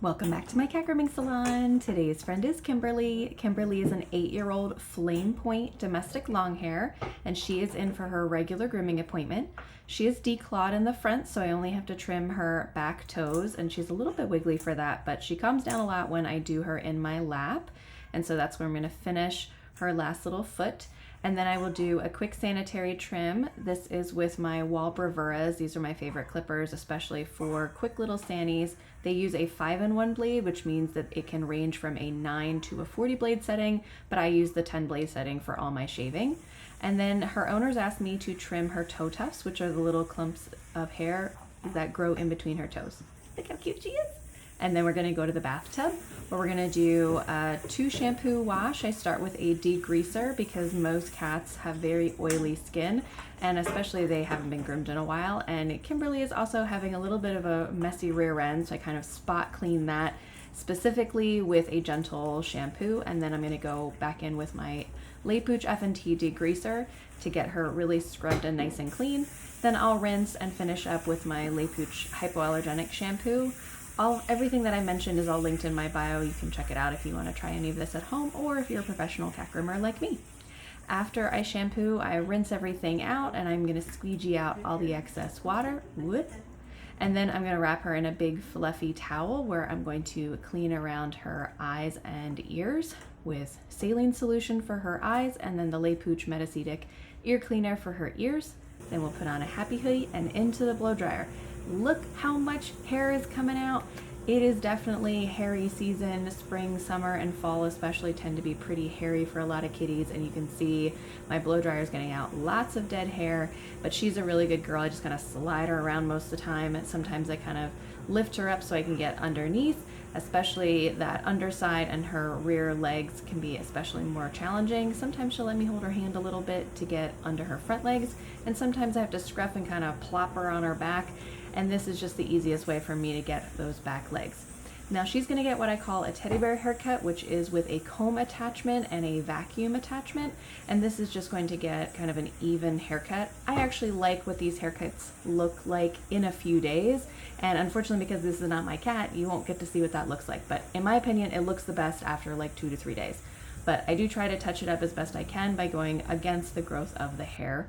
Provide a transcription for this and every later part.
Welcome back to my cat grooming salon. Today's friend is Kimberly. Kimberly is an 8-year-old Flame Point domestic long hair, and she is in for her regular grooming appointment. She is declawed in the front, so I only have to trim her back toes, and she's a little bit wiggly for that, but she calms down a lot when I do her in my lap, and so that's where I'm going to finish her last little foot. And then I will do a quick sanitary trim. This is with my Wahl Bravuras. These are my favorite clippers, especially for quick little sanis. They use a 5-in-1 blade, which means that it can range from a 9 to a 40 blade setting, but I use the 10 blade setting for all my shaving. And then her owners asked me to trim her toe tufts, which are the little clumps of hair that grow in between her toes. Look how cute she is. And then we're gonna go to the bathtub where we're gonna do a 2 shampoo wash. I start with a degreaser because most cats have very oily skin, and especially they haven't been groomed in a while. And Kimberly is also having a little bit of a messy rear end, so I kind of spot clean that specifically with a gentle shampoo. And then I'm gonna go back in with my Poochs F&T degreaser to get her really scrubbed and nice and clean. Then I'll rinse and finish up with my Poochs hypoallergenic shampoo. Everything that I mentioned is all linked in my bio. You can check it out if you want to try any of this at home, or if you're a professional cat groomer like me. After I shampoo, I rinse everything out, and I'm going to squeegee out all the excess water. Whoop. And then I'm going to wrap her in a big fluffy towel where I'm going to clean around her eyes and ears with saline solution for her eyes, and then the Poochs Metacedic ear cleaner for her ears. Then we'll put on a happy hoodie and into the blow dryer. Look how much hair is coming out. It is definitely hairy season. Spring, summer, and fall especially tend to be pretty hairy for a lot of kitties, and you can see my blow dryer is getting out lots of dead hair, but she's a really good girl. I just kind of slide her around most of the time, and sometimes I kind of lift her up so I can get underneath, especially that underside, and her rear legs can be especially more challenging. Sometimes she'll let me hold her hand a little bit to get under her front legs, and sometimes I have to scruff and kind of plop her on her back, and this is just the easiest way for me to get those back legs. Now she's going to get what I call a teddy bear haircut, which is with a comb attachment and a vacuum attachment, and this is just going to get kind of an even haircut. I actually like what these haircuts look like in a few days, and unfortunately because this is not my cat, you won't get to see what that looks like, but in my opinion it looks the best after like 2 to 3 days. But I do try to touch it up as best I can by going against the growth of the hair.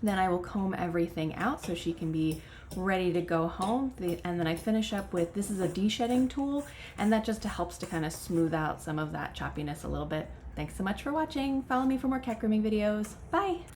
Then I will comb everything out so she can be ready to go home. And then I finish up with, this is a deshedding tool, and that just helps to kind of smooth out some of that choppiness a little bit. Thanks so much for watching. Follow me for more cat grooming videos. Bye.